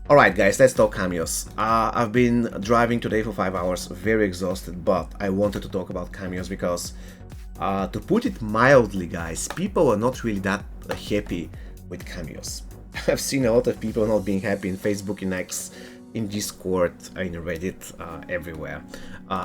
Alright guys, let's talk cameos. I've been driving today for 5 hours, very exhausted, but I wanted to talk about cameos because, to put it mildly guys, people are not really that happy with cameos. I've seen a lot of people not being happy in Facebook, in X, in Discord, in Reddit, everywhere.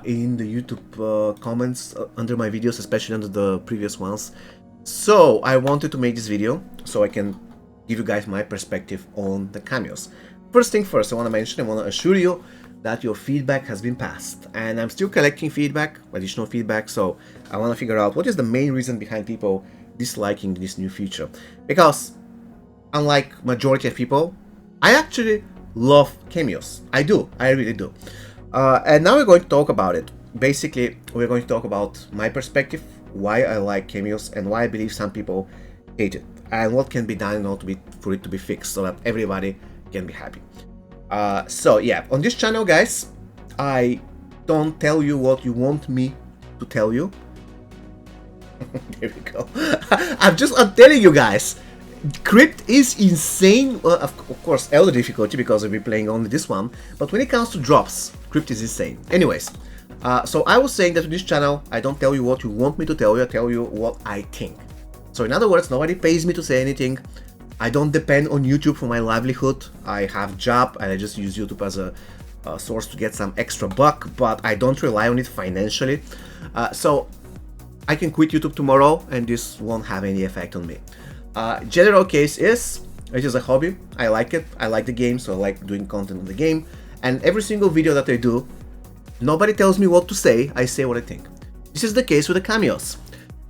In the YouTube comments under my videos, especially under the previous ones. So I wanted to make this video so I can give you guys my perspective on the cameos. First thing first, I want to assure you that your feedback has been passed, and I'm still collecting feedback, additional feedback, so I want to figure out what is the main reason behind people disliking this new feature. Because unlike majority of people, I actually love cameos. I do, I really do. And now we're going to talk about it. Basically, we're going to talk about my perspective, why I like cameos, and why I believe some people hate it, and what can be done in order for it to be fixed so that everybody can be happy. So yeah, on this channel guys, I don't tell you what you want me to tell you. There we go. I'm telling you guys, Crypt is insane. Well, of course, Elder difficulty because I'll be playing only this one, but when it comes to drops, Crypt is insane. Anyways, so I was saying that on this channel, I don't tell you what you want me to tell you, I tell you what I think. So in other words, nobody pays me to say anything. I don't depend on YouTube for my livelihood. I have a job and I just use YouTube as a source to get some extra buck, but I don't rely on it financially. So I can quit YouTube tomorrow and this won't have any effect on me. General case is, it is a hobby. I like it. I like the game, so I like doing content on the game. And every single video that I do, nobody tells me what to say. I say what I think. This is the case with the cameos.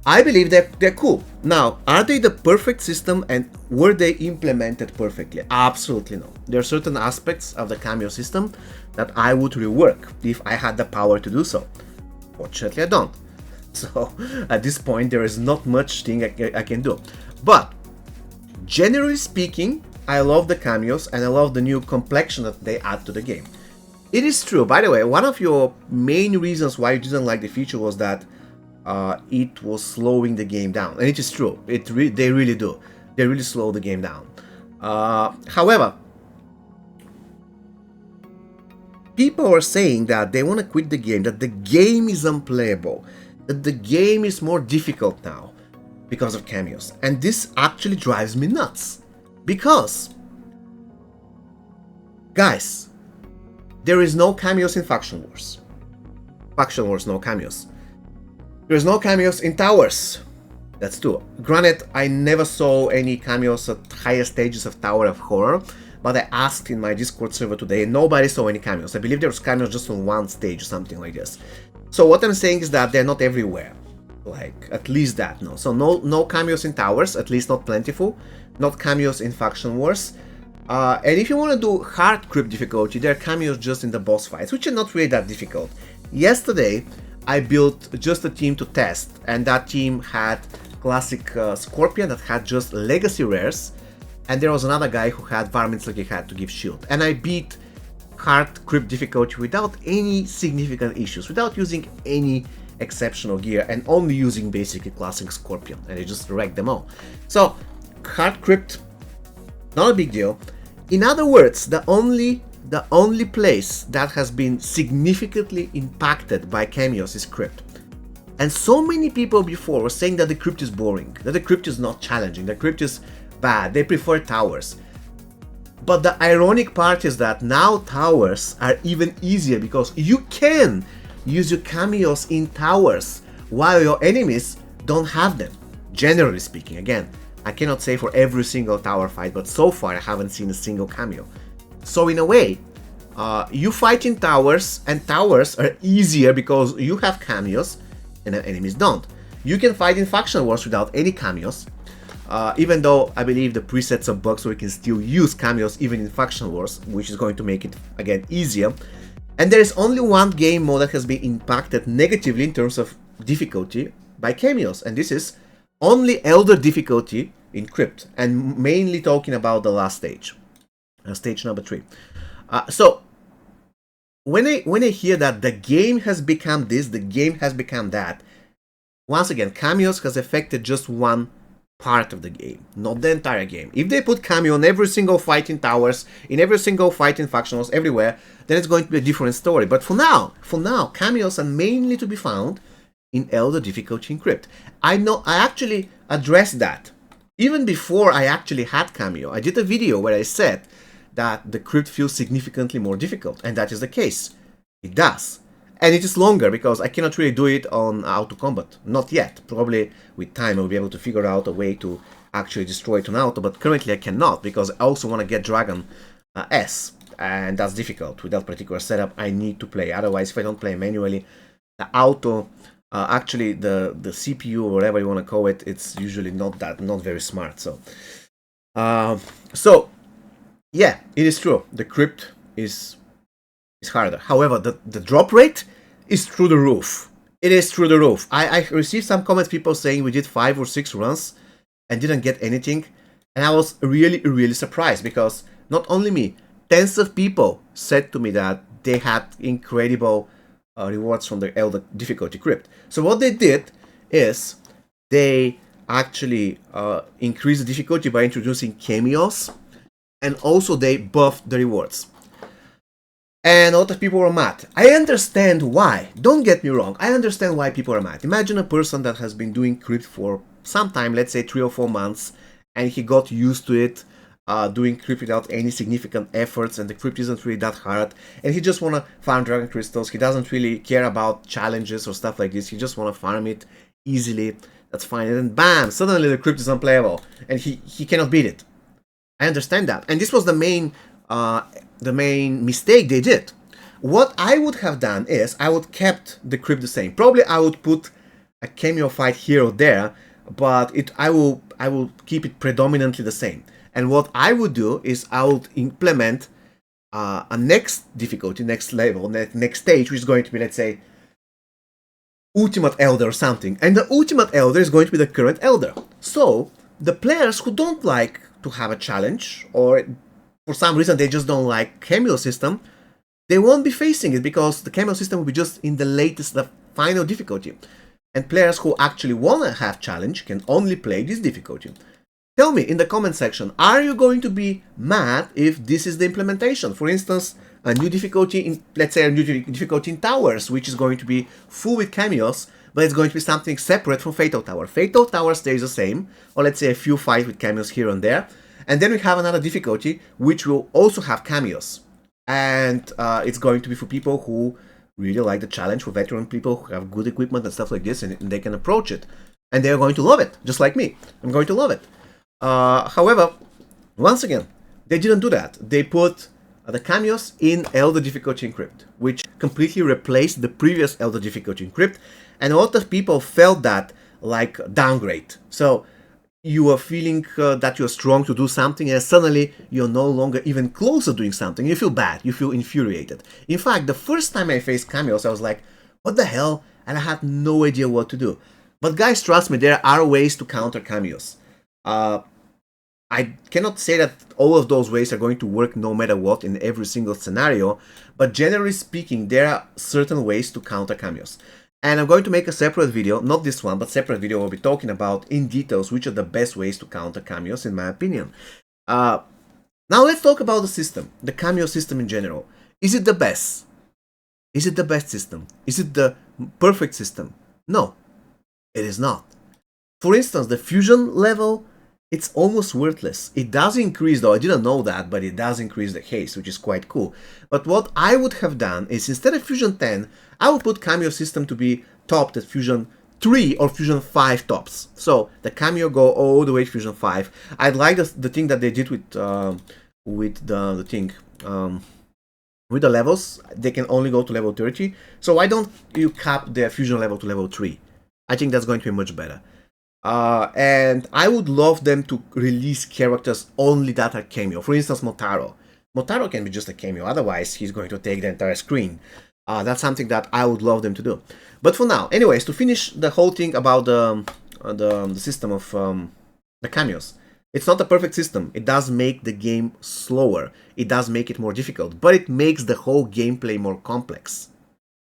I believe that they're cool. Now, are they the perfect system and were they implemented perfectly? Absolutely no. There are certain aspects of the cameo system that I would rework if I had the power to do so. Fortunately, I don't. So, at this point, there is not much thing I can do. But, generally speaking, I love the cameos and I love the new complexion that they add to the game. It is true, by the way, one of your main reasons why you didn't like the feature was that it was slowing the game down, and it is true. They really do. They really slow the game down. However, people are saying that they want to quit the game, that the game is unplayable, that the game is more difficult now because of cameos, and this actually drives me nuts. Because, guys, there is no cameos in Faction Wars. Faction Wars, no cameos. There's no cameos in Towers. That's true. Granted, I never saw any cameos at higher stages of Tower of Horror, but I asked in my Discord server today and nobody saw any cameos. I believe there was cameos just on one stage or something like this. So what I'm saying is that they're not everywhere. Like, at least that, no. So no cameos in Towers, at least not plentiful. Not cameos in Faction Wars. And if you want to do hard Crypt difficulty, there are cameos just in the boss fights, which are not really that difficult. Yesterday, I built just a team to test, and that team had classic Scorpion that had just legacy rares, and there was another guy who had varmints like he had to give shield. And I beat hard Crypt difficulty without any significant issues, without using any exceptional gear, and only using basically classic Scorpion, and I just wrecked them all. So, hard Crypt, not a big deal. In other words, the only place that has been significantly impacted by cameos is Crypt. And so many people before were saying that the Crypt is boring, that the Crypt is not challenging, the Crypt is bad, they prefer Towers. But the ironic part is that now Towers are even easier because you can use your cameos in Towers while your enemies don't have them. Generally speaking, again, I cannot say for every single tower fight, but so far I haven't seen a single cameo. So in a way, you fight in Towers, and Towers are easier because you have cameos and enemies don't. You can fight in Faction Wars without any cameos, even though I believe the presets are bugged so we can still use cameos even in Faction Wars, which is going to make it, again, easier. And there is only one game mode that has been impacted negatively in terms of difficulty by cameos, and this is only Elder difficulty in Crypt, and mainly talking about the last stage. Stage number 3. So when I hear that the game has become this, the game has become that, once again, cameos has affected just one part of the game, not the entire game. If they put cameo on every single fight in towers, in every single fight in factionals, everywhere, then it's going to be a different story. But for now, cameos are mainly to be found in Elder Difficulty in Crypt. I actually addressed that even before I actually had cameo. I did a video where I said that the crypt feels significantly more difficult, and that is the case. It does. And it is longer because I cannot really do it on auto combat. Not yet. Probably with time I'll be able to figure out a way to actually destroy it on auto, but currently I cannot because I also want to get Dragon S, and that's difficult. With that particular setup I need to play. Otherwise, if I don't play manually, the auto, actually the CPU or whatever you want to call it, it's usually not very smart. So, yeah, it is true. The crypt is harder. However, the drop rate is through the roof. It is through the roof. I received some comments, people saying we did 5 or 6 runs and didn't get anything. And I was really surprised because not only me, tens of people said to me that they had incredible rewards from the Elder Difficulty Crypt. So what they did is they actually increased the difficulty by introducing cameos, and also they buffed the rewards. And a lot of people were mad. I understand why. Don't get me wrong. I understand why people are mad. Imagine a person that has been doing crypt for some time, let's say 3 or 4 months, and he got used to it, doing crypt without any significant efforts, and the crypt isn't really that hard, and he just want to farm dragon crystals. He doesn't really care about challenges or stuff like this. He just want to farm it easily. That's fine. And then bam, suddenly the crypt is unplayable, and he cannot beat it. I understand that. And this was the main mistake they did. What I would have done is I would kept the crypt the same. Probably I would put a cameo fight here or there, but I will keep it predominantly the same. And what I would do is I would implement a next difficulty, next level, next stage, which is going to be, let's say, Ultimate Elder or something. And the Ultimate Elder is going to be the current Elder. So the players who don't like to have a challenge, or for some reason they just don't like cameo system, they won't be facing it because the cameo system will be just in the latest, the final difficulty. And players who actually want to have challenge can only play this difficulty. Tell me in the comment section, are you going to be mad if this is the implementation? For instance, a new difficulty in, let's say, a new difficulty in Towers, which is going to be full with cameos, but it's going to be something separate from Fatal Tower. Fatal Tower stays the same, or let's say a few fights with cameos here and there. And then we have another difficulty, which will also have cameos. And it's going to be for people who really like the challenge, for veteran people who have good equipment and stuff like this, and they can approach it. And they're going to love it, just like me. I'm going to love it. However, once again, they didn't do that. They put the cameos in Elder Difficulty in Crypt, which completely replaced the previous Elder Difficulty in Crypt, and a lot of people felt that like downgrade. So you are feeling that you're strong to do something, and suddenly you're no longer even close to doing something. You feel bad, you feel infuriated. In fact, the first time I faced cameos, I was like, what the hell? And I had no idea what to do. But guys, trust me, there are ways to counter cameos. I cannot say that all of those ways are going to work no matter what in every single scenario, but generally speaking, there are certain ways to counter cameos. And I'm going to make a separate video, not this one, but separate video, we'll be talking about in details which are the best ways to counter cameos, in my opinion. Now let's talk about the system, the cameo system in general. Is it the best? Is it the best system? Is it the perfect system? No, it is not. For instance, the fusion level, it's almost worthless. It does increase, though, I didn't know that, but it does increase the haste, which is quite cool. But what I would have done is, instead of Fusion 10, I would put Cameo system to be topped at Fusion 3 or Fusion 5 tops. So the Cameo go all the way to Fusion 5. I'd like the thing that they did with the levels. They can only go to level 30. So why don't you cap their Fusion level to level 3? I think that's going to be much better. And I would love them to release characters only that are cameo. For instance, Motaro. Motaro can be just a cameo, otherwise he's going to take the entire screen. That's something that I would love them to do. But for now, anyways, to finish the whole thing about the system of the cameos. It's not a perfect system. It does make the game slower. It does make it more difficult, but it makes the whole gameplay more complex.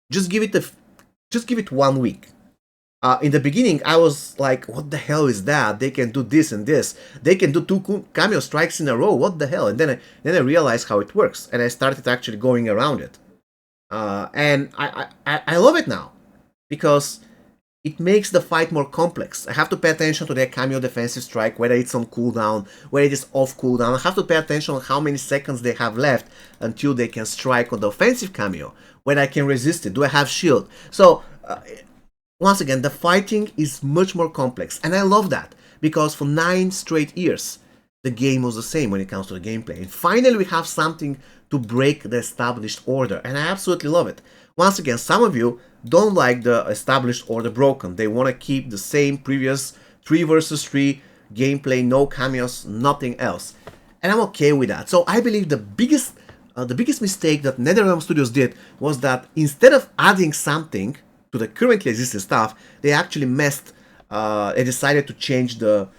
Just give it 1 week. In the beginning, I was like, what the hell is that? They can do this and this. They can do two cameo strikes in a row. What the hell? And then I realized how it works, and I started actually going around it. And I love it now because it makes the fight more complex. I have to pay attention to their cameo defensive strike, whether it's on cooldown, whether it is off cooldown. I have to pay attention on how many seconds they have left until they can strike on the offensive cameo, when I can resist it. Do I have shield? So, once again, the fighting is much more complex, and I love that, because for 9 straight years, the game was the same when it comes to the gameplay. And finally, we have something to break the established order, and I absolutely love it. Once again, some of you don't like the established order broken. They want to keep the same previous 3 versus 3 gameplay, no cameos, nothing else. And I'm okay with that. So I believe the biggest mistake that NetherRealm Studios did was that instead of adding something to the currently existing stuff, they actually they decided to change the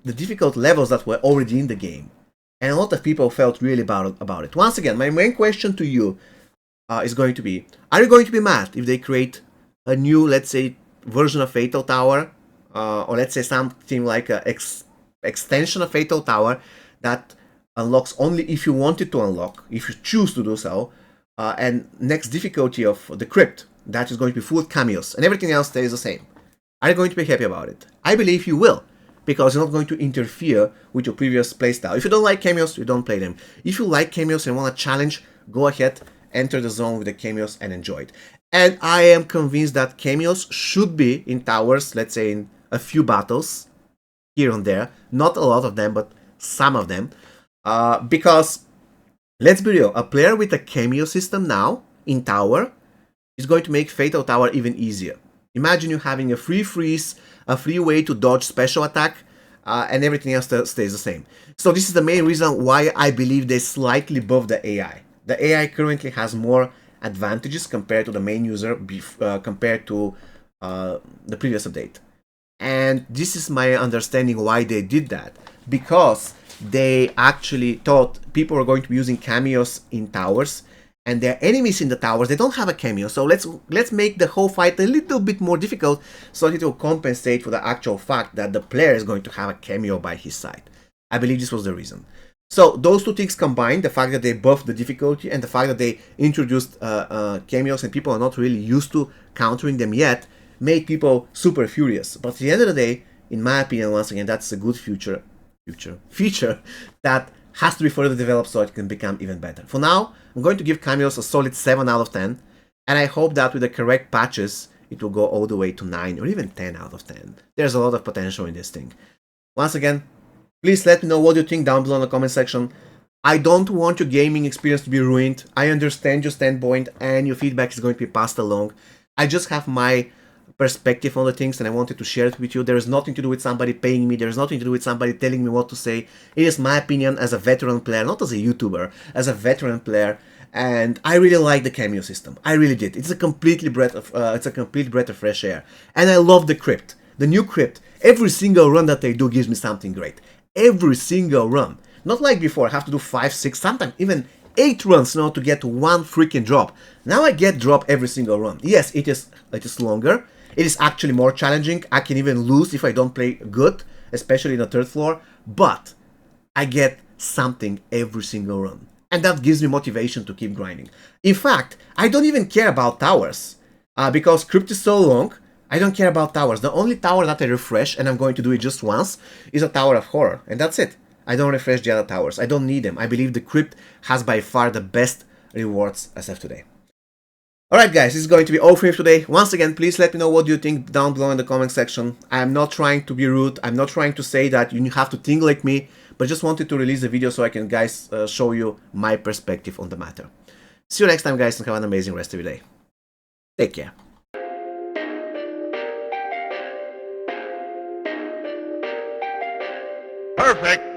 difficult levels that were already in the game. And a lot of people felt really bad about it. Once again, my main question to you is going to be, are you going to be mad if they create a new, let's say, version of Fatal Tower, or let's say something like an extension of Fatal Tower that unlocks only if you want it to unlock, if you choose to do so, and next difficulty of the crypt, that is going to be full cameos, and everything else stays the same? Are you going to be happy about it? I believe you will, because you're not going to interfere with your previous playstyle. If you don't like cameos, you don't play them. If you like cameos and want a challenge, go ahead, enter the zone with the cameos and enjoy it. And I am convinced that cameos should be in towers, let's say in a few battles, here and there. Not a lot of them, but some of them. Because, let's be real, a player with a cameo system now, in tower, is going to make Fatal Tower even easier. Imagine you having a free freeze, a free way to dodge special attack, and everything else stays the same. So this is the main reason why I believe they slightly buff the AI. The AI currently has more advantages compared to the main user, compared to the previous update. And this is my understanding why they did that. Because they actually thought people were going to be using cameos in towers, and their enemies in the towers, they don't have a cameo. So let's make the whole fight a little bit more difficult, so that it will compensate for the actual fact that the player is going to have a cameo by his side. I believe this was the reason. So those two things combined, the fact that they buffed the difficulty and the fact that they introduced cameos and people are not really used to countering them yet, made people super furious. But at the end of the day, in my opinion, once again, that's a good feature that has to be further developed so it can become even better. For now, I'm going to give cameos a solid 7 out of 10, and I hope that with the correct patches, it will go all the way to 9 or even 10 out of 10. There's a lot of potential in this thing. Once again, please let me know what you think down below in the comment section. I don't want your gaming experience to be ruined. I understand your standpoint and your feedback is going to be passed along. I just have my perspective on the things and I wanted to share it with you. There is nothing to do with somebody paying me. There is nothing to do with somebody telling me what to say. It is my opinion as a veteran player, not as a YouTuber, as a veteran player. And I really like the cameo system. I really did. It's a complete breath of fresh air. And I love the crypt. The new crypt. Every single run that they do gives me something great. Every single run. Not like before, I have to do 5, 6, sometimes even 8 runs in order to get one freaking drop. Now I get drop every single run. Yes, it is longer. It is actually more challenging. I can even lose if I don't play good, especially in the 3rd floor. But I get something every single run. And that gives me motivation to keep grinding. In fact, I don't even care about towers. Because crypt is so long, I don't care about towers. The only tower that I refresh, and I'm going to do it just once, is a Tower of Horror. And that's it. I don't refresh the other towers. I don't need them. I believe the crypt has by far the best rewards as of today. Alright guys, this is going to be all for me today. Once again, please let me know what you think down below in the comment section. I'm not trying to be rude. I'm not trying to say that you have to think like me, but just wanted to release the video so I can, guys, show you my perspective on the matter. See you next time, guys, and have an amazing rest of your day. Take care. Perfect.